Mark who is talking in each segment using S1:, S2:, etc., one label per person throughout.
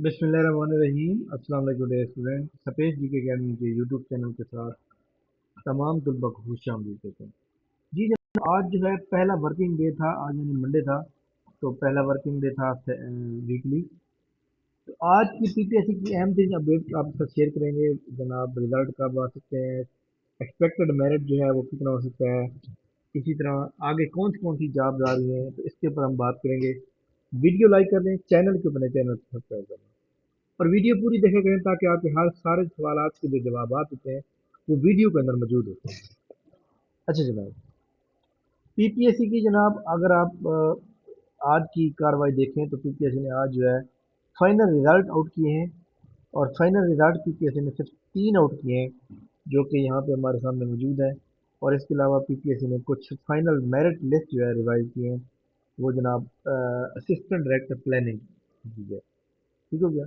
S1: बिस्मिल्लाहिर्रहमानिर्रहीम। अस्सलाम वालेकुम डियर स्टूडेंट। सफेद जी के अकेडमी के यूट्यूब चैनल के साथ तमाम तलबा को खुश आमदीद कहते हैं। जी जनाब, आज जो है पहला वर्किंग डे था, आज यानी मंडे था। तो पहला वर्किंग डे था वीकली। तो आज की पीपीएससी की अहम तीन अपडेट आपके साथ शेयर करेंगे जनाब। रिजल्ट कब आ सकते हैं, एक्सपेक्टेड मेरिट जो है वो कितना हो सकता है, इसी तरह आगे कौन सी जॉब्स आ रही हैं, तो इसके ऊपर हम बात करेंगे। वीडियो लाइक कर दें, चैनल के ऊपर चैनल सब्सक्राइब कर दें और वीडियो पूरी देखा करें ताकि आपके हर सारे सवाल के जो जवाब होते हैं वो वीडियो के अंदर मौजूद होते हैं। अच्छा जनाब, पीपीएससी की जनाब अगर आप आज की कार्रवाई देखें तो पीपीएससी ने आज जो है फाइनल रिजल्ट आउट किए हैं। और फाइनल रिजल्ट पीपीएससी ने सिर्फ 3 आउट किए हैं जो कि यहाँ पे हमारे सामने मौजूद है। और इसके अलावा पीपीएससी ने कुछ फाइनल मेरिट लिस्ट जो है रिवाइज किए हैं। वो जनाब असिस्टेंट डायरेक्टर प्लानिंग की है। ठीक हो गया।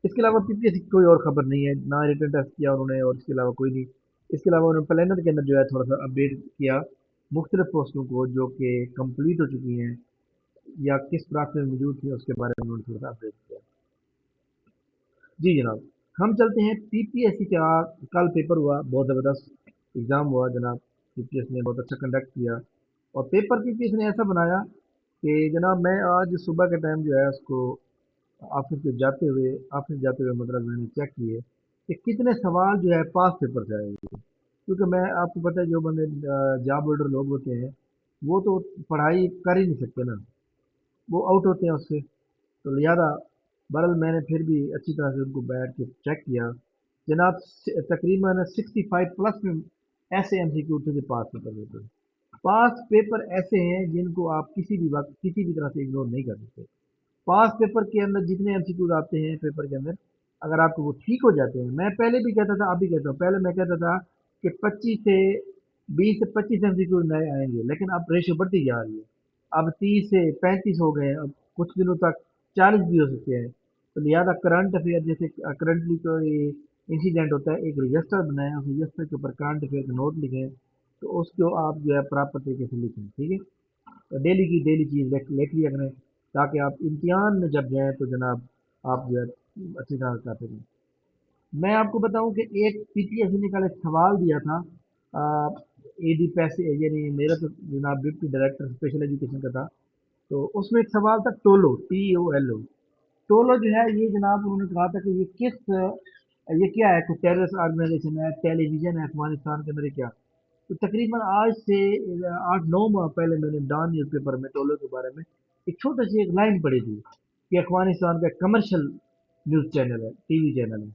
S1: इसके अलावा पीपीएससी की कोई और खबर नहीं है, ना रिटर्न टेस्ट किया उन्होंने और इसके अलावा कोई नहीं। इसके अलावा उन्होंने प्लानर के अंदर जो है थोड़ा सा अपडेट किया मुख्तलिफ पोस्टों को जो कि कंप्लीट हो चुकी हैं या किस प्रांत में मौजूद थी उसके बारे में उन्होंने थोड़ा सा अपडेट किया। जी जनाब, हम चलते हैं पीपीएससी का। कल पेपर हुआ, बहुत ज़बरदस्त एग्ज़ाम हुआ जनाब। पीपीएससी ने बहुत अच्छा कंडक्ट किया और पेपर पीपीएससी ने ऐसा बनाया कि जनाब मैं आज सुबह के टाइम जो है उसको ऑफिस जाते हुए मतलब मैंने चेक किए कि कितने सवाल जो है पास पेपर से आए हुए। क्योंकि मैं आपको पता है जो बंदे जॉब होल्डर लोग होते हैं वो तो पढ़ाई कर ही नहीं सकते ना, वो आउट होते हैं उससे। तो लिहाजा बहरहाल मैंने फिर भी अच्छी तरह से उनको बैठ के चेक किया जनाब। तकरीबन 65 प्लस में ऐसे एमसीक्यू थे जो पास पेपर होते हैं। पास पेपर ऐसे हैं जिनको आप किसी भी वक्त किसी भी तरह से इग्नोर नहीं कर सकते। पास पेपर के अंदर जितने एमसीक्यूज आते हैं पेपर के अंदर, अगर आपको वो ठीक हो जाते हैं, मैं पहले भी कहता था, अभी कहता हूँ, पहले मैं कहता था कि 20 से 25 एमसीक्यूज नए आएंगे, लेकिन अब रेशियो बढ़ती जा रही है। अब 30 से 35 हो गए हैं, अब कुछ दिनों तक 40 भी हो सकते हैं। तो लिहाजा करंट अफेयर जैसे करंटली कोई इंसिडेंट होता है, एक रजिस्टर बनाएं, उस रजिस्टर के ऊपर करंट अफेयर का नोट लिखें। तो उसको आप जो है प्रॉपर तरीके से लिखें, ठीक है। डेली की डेली चीज़ लिख लिया करें ताकि आप इम्तिहान में जब जाएँ तो जनाब आप जो है अच्छी तरह से कर सकें। मैं आपको बताऊं कि एक पीपीएससी ने कल एक सवाल दिया था एडी पैसे, यानी मेरा तो जनाब डिप्टी डायरेक्टर स्पेशल एजुकेशन का था। तो उसमें एक सवाल था टोलो, TOLO। टोलो जो है ये जनाब उन्होंने कहा था कि ये क्या है, कोई टेररिस्ट ऑर्गेनाइजेशन है, टेलीविजन है अफगानिस्तान के अंदर, क्या? तो तकरीबन आज से 8-9 माह पहले मैंने डॉन न्यूज़पेपर में टोलो के बारे में एक छोटी सी एक लाइन पढ़ी थी कि अफगानिस्तान का कमर्शियल न्यूज़ चैनल है, टीवी चैनल है।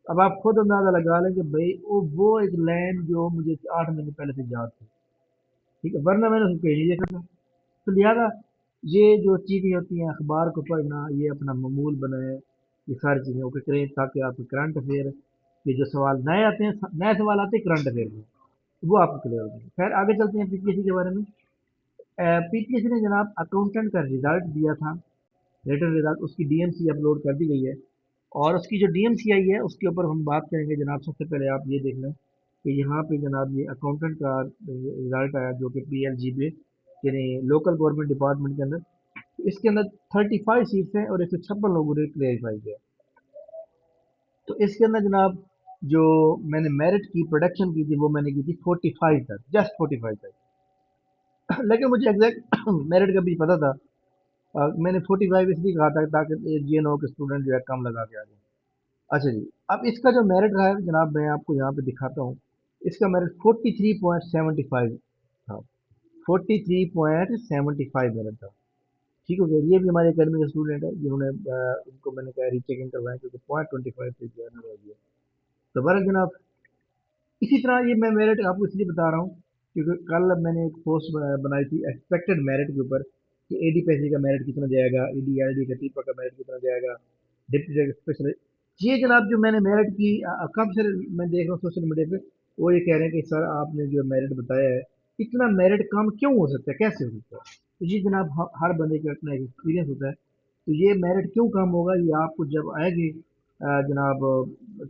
S1: अब आप खुद अंदाज़ा लगा लें कि भाई वो एक लाइन जो मुझे 8 महीने पहले से याद थी, ठीक है, वरना मैंने उसको कहीं नहीं देखा था। तो लिहाजा ये जो चीज़ें होती हैं अखबार को पढ़ना ये अपना मामूल बनाए, ये सारी चीज़ें ओके करें ताकि आपके करंट अफेयर के जो सवाल नए आते हैं, नए सवाल आते हैं करंट अफेयर में, वो आपको क्लियर हो जाए। खैर आगे चलते हैं पीपीएससी के बारे में। पीपीएससी ने जनाब अकाउंटेंट का रिजल्ट दिया था, रिटर्न रिजल्ट, उसकी डीएमसी अपलोड कर दी गई है। और उसकी जो डीएमसी आई है उसके ऊपर हम बात करेंगे जनाब। सबसे पहले आप ये देख लें कि यहाँ पे जनाब ये अकाउंटेंट का रिजल्ट आया जो कि पीएलजी में, यानी लोकल गवर्नमेंट डिपार्टमेंट के अंदर। तो इसके अंदर 35 सीट्स हैं और 156 लोगों ने क्लियरिफाई किया। तो इसके अंदर जनाब जो मैंने मेरिट की प्रोडक्शन की थी वो मैंने की थी 45 तक, जस्ट 45 तक। लेकिन मुझे एग्जैक्ट मेरिट का भी पता था। मैंने 45 इसलिए कहा था ताकि ये ना हो कि स्टूडेंट जो है कम लगा के आ जाए। अच्छा जी, अब इसका जो मेरिट रहा है जनाब मैं आपको यहाँ पे दिखाता हूँ। इसका मेरिट 43.75 था, 43.75 मेरिट था। ठीक हो गया। ये भी हमारे अकेडमी के स्टूडेंट है जिन्होंने उनको मैंने कहा रीचेकिंग करवाएं क्योंकि 0.25 से ज़्यादा रह गया। तो बरक जनाब इसी तरह ये मैं मेरिट आपको इसलिए बता रहा हूँ क्योंकि कल मैंने एक पोस्ट बनाई थी एक्सपेक्टेड मेरिट के ऊपर कि एडी पैसे का मेरिट कितना जाएगा, AD का टीपा का मेरिट कितना जाएगा, डिप्टी स्पेशल। ये जनाब जो मैंने मेरिट की कब से मैं देख रहा हूँ सोशल मीडिया पे, वो ये कह रहे हैं कि सर आपने जो मेरिट बताया है इतना मेरिट कम क्यों हो सकता है, कैसे हो सकता है? तो ये जनाब हर बंदे का अपना एक एक्सपीरियंस होता है। तो ये मेरिट क्यों कम होगा ये आपको जब आएगी जनाब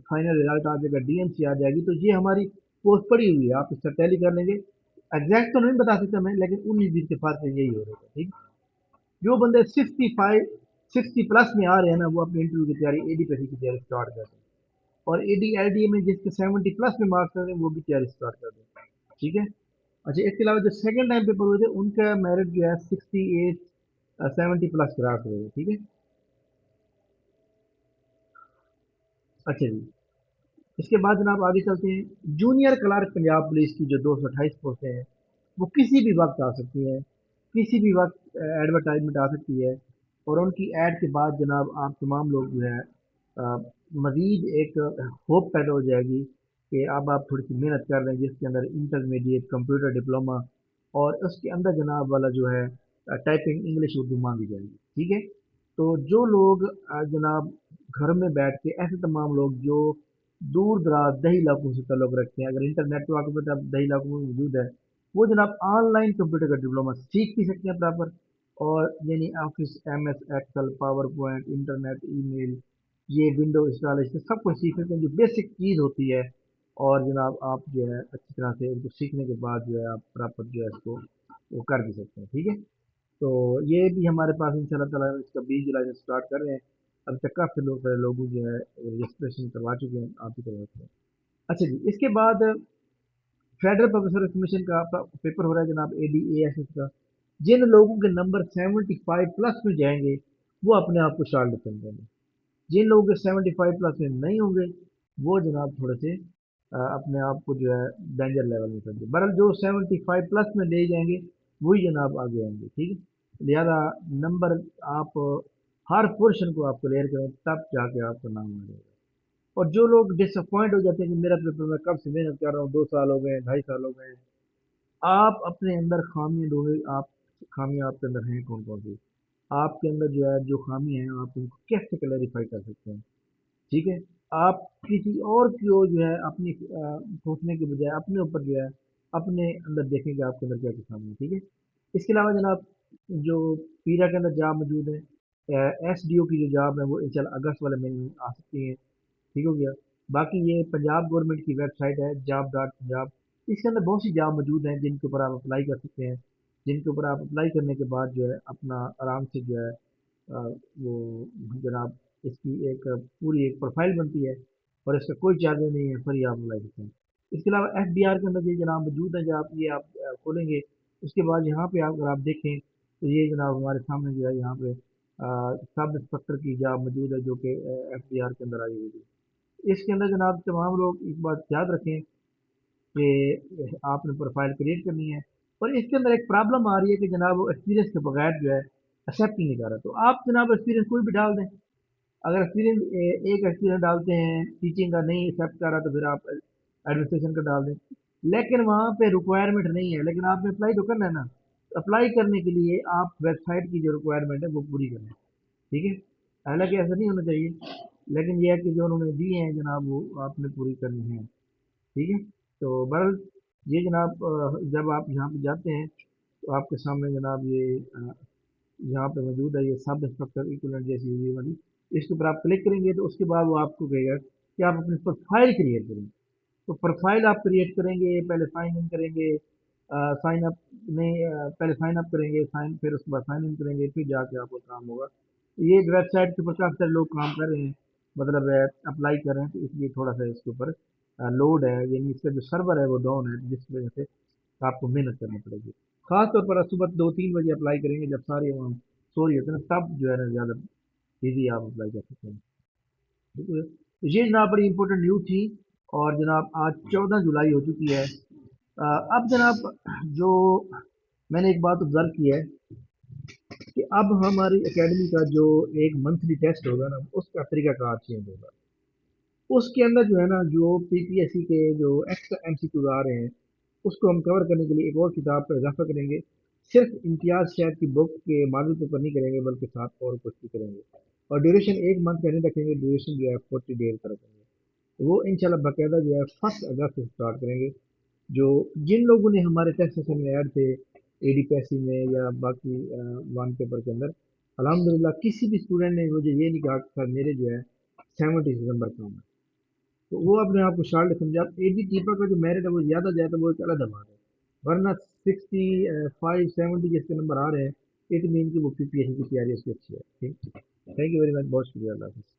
S1: फाइनल रिजल्ट आ जाएगा, डीएमसी आ जाएगी, तो ये हमारी पोस्ट पड़ी हुई है, आप इसका टैली कर लेंगे। एग्जैक्ट तो नहीं बता सकता मैं, लेकिन 19-20 के फार्क से यही हो रहा है, ठीक। जो बंदे 60+ में आ रहे हैं ना, वो अपने इंटरव्यू की तैयारी AD की तैयारी स्टार्ट कर दें। और AD LD में जिसके 70+ में मार्क्स कर दें वो भी तैयारी स्टार्ट कर दें। ठीक है। अच्छा, इसके अलावा जो सेकंड टाइम पेपर हुए थे उनका मेरिट जो है 68 70+ क्रॉस हुए थे। ठीक है। अच्छा जी, इसके बाद जनाब आगे चलते हैं। जूनियर क्लर्क पंजाब पुलिस की जो 228 पोस्टें हैं वो किसी भी वक्त आ सकती हैं, किसी भी वक्त एडवर्टाइजमेंट आ सकती है। और उनकी ऐड के बाद जनाब आप तमाम लोग जो है मज़ीद एक होप पैदा हो जाएगी कि अब आप थोड़ी सी मेहनत कर रहे हैं, जिसके अंदर इंटरमीडिएट कंप्यूटर डिप्लोमा और उसके अंदर जनाब वाला जो है टाइपिंग इंग्लिश उर्दू मांगी जाएगी। ठीक है। तो जो लोग जनाब घर में बैठ के, ऐसे तमाम लोग जो दूर दराज दही इलाकों से ताल्लुक़ रखते हैं, अगर इंटरनेट तो आपको पता है दही इलाकों में मौजूद है, वो जनाब ऑनलाइन कंप्यूटर का डिप्लोमा सीख भी सकते हैं प्रॉपर। और यानी office MS Excel power point internet email ये विंडो इंस्टॉलेशन सब कुछ सीख सकते हैं, जो बेसिक चीज़ होती है। और जनाब आप जो है अच्छी तरह से उनको सीखने के बाद जो है आप प्रॉपर जो है इसको वो कर भी सकते हैं। ठीक है। तो ये भी हमारे पास इंशाल्लाह ताला इसका 20 जुलाई से स्टार्ट कर रहे हैं। अभी तक काफ़ी लोग जो है रजिस्ट्रेशन करवा चुके हैं, आप भी करवा हैं। अच्छा जी, इसके बाद फेडरल पब्लिक सर्विस कमीशन का आपका पेपर हो रहा है जनाब AD ASS का। जिन लोगों के नंबर 75+ में जाएंगे वो अपने आप को शार्ट डिफेंड देंगे। जिन लोगों के 75+ में नहीं होंगे वो जनाब थोड़े से अपने आप को जो है डेंजर लेवल में समझे। बहरहाल जो 75+ में ले जाएंगे वही जनाब आगे आएंगे। ठीक है। लिहाजा नंबर आप हर पोर्शन को आप क्लियर करें, तब जाके आपका नाम आ जाएगा। और जो लोग डिसअपॉइंट हो जाते हैं कि मेरा पेपर मैं कब से मेहनत कर रहा हूँ, 2 साल हो गए, 2.5 साल हो गए, आप अपने अंदर खामियां ढूंढे। आप खामियां आपके अंदर हैं कौन कौन सी, आपके अंदर जो है जो खामी है आप उनको कैसे क्लैरिफाई कर सकते हैं। ठीक है। आप किसी और की ओर जो है अपनी सोचने के बजाय अपने ऊपर जो है अपने अंदर देखें कि आपके अंदर क्या क्या खामी है। ठीक है। इसके अलावा जनाब जो पीरा के अंदर जॉब मौजूद है, SDO की जो जॉब है वो इंशाल्लाह अगस्त वाले महीने में आ सकती है। ठीक हो गया। बाकी ये पंजाब गवर्नमेंट की वेबसाइट है job.punjab, इसके अंदर बहुत सी जॉब मौजूद हैं जिनके ऊपर आप अप्लाई कर सकते हैं। जिनके ऊपर आप अप्लाई करने के बाद जो है अपना आराम से जो है वो जनाब इसकी एक पूरी एक प्रोफाइल बनती है और इसका कोई चार्ज नहीं है, फ्री आप अप्लाई करते हैं। इसके अलावा FDR के अंदर ये जनाब मौजूद है, जो आप ये आप खोलेंगे उसके बाद यहाँ पे आप अगर आप देखें तो ये जनाब हमारे सामने जो है यहाँ पे सब इंस्पेक्टर की जॉब मौजूद है जो कि FDR के अंदर आई हुई है। इसके अंदर जनाब तमाम लोग एक बात याद रखें कि आपने प्रोफाइल क्रिएट करनी है। और इसके अंदर एक प्रॉब्लम आ रही है कि जनाब वो एक्सपीरियंस के बगैर जो है एक्सेप्ट ही नहीं कर रहा। तो आप जनाब एक्सपीरियंस कोई भी डाल दें। अगर एक्सपीरियंस एक एक्सपीरियंस डालते हैं टीचिंग का नहीं एक्सेप्ट कर रहा तो फिर आप एडमिनिस्ट्रेशन का डाल दें। लेकिन वहाँ पे रिक्वायरमेंट नहीं है, लेकिन आपने अप्लाई तो करना है ना। अप्लाई करने के लिए आप वेबसाइट की जो रिक्वायरमेंट है वो पूरी करें। ठीक है। हालांकि ऐसा नहीं होना चाहिए, लेकिन ये है कि जो उन्होंने दिए हैं जनाब वो आपने पूरी करनी है। ठीक है। तो बहरहाल ये जनाब जब आप यहाँ पे जाते हैं तो आपके सामने जनाब ये यहाँ पे मौजूद है, ये सब इंस्पेक्टर इक्वलेंट जैसी ये वाली। इसके ऊपर आप क्लिक करेंगे तो उसके बाद वो आपको कहेगा कि आप अपनी प्रोफाइल क्रिएट करें। तो प्रोफाइल आप क्रिएट करेंगे, पहले साइन इन करेंगे, साइन अप नहीं पहले साइन अप करेंगे, साइन फिर उसके बाद साइन इन करेंगे, फिर जाके आपका काम होगा। ये वेबसाइट के ऊपर काफ़ी सारे लोग काम कर रहे हैं, मतलब अप्लाई कर रहे हैं, तो इसलिए थोड़ा सा इसके ऊपर लोड है, यानी इसका जो सर्वर है वो डाउन है, जिस वजह से आपको मेहनत करनी पड़ेगी। खास तौर पर आप सुबह 2-3 बजे अप्लाई करेंगे जब सारे वहाँ सो रही होते हैं ना, तब जो है ना ज़्यादा ईजी आप अप्लाई कर सकते हैं। ठीक है। तो ये जनाब बड़ी इंपॉर्टेंट न्यूज़ थी। और जनाब आज 14 जुलाई हो चुकी है। अब जनाब जो मैंने एक बात ऑब्जर्व की है कि अब हमारी एकेडमी का जो एक मंथली टेस्ट होगा ना उसका तरीकाकार चेंज होगा। उसके अंदर जो है ना जो PPSC के जो एक्स्ट्रा MCQ आ रहे हैं उसको हम कवर करने के लिए एक और किताब का इजाफा करेंगे। सिर्फ इम्तियाज शहर की बुक के मॉडल पेपर नहीं करेंगे बल्कि साथ और कुछ भी करेंगे। और ड्यूरेशन 1 मंथ का नहीं रखेंगे, ड्यूरेशन जो है 40 डेज का रखेंगे। वो इंशाल्लाह बाकायदा जो है 1 अगस्त से स्टार्ट करेंगे। जो जिन लोगों ने हमारे टेस्ट सेशन में ऐड थे AD में या बाकी वन पेपर के अंदर, अल्हम्दुलिल्लाह किसी भी स्टूडेंट ने मुझे ये नहीं कहा कि सर मेरे जो है 70 नंबर कम है। तो वो अपने आप को शार्ट समझा। AD का जो मेरिट है वो ज़्यादा जाए तो वो एक अलग बात है, वरना 65 70 जिसके नंबर आ रहे हैं इट मीन कि वो PPSC की तैयारी उसकी अच्छी है। ठीक। تھینک یو ویری مچ، بہت شکریہ، اللہ حافظ۔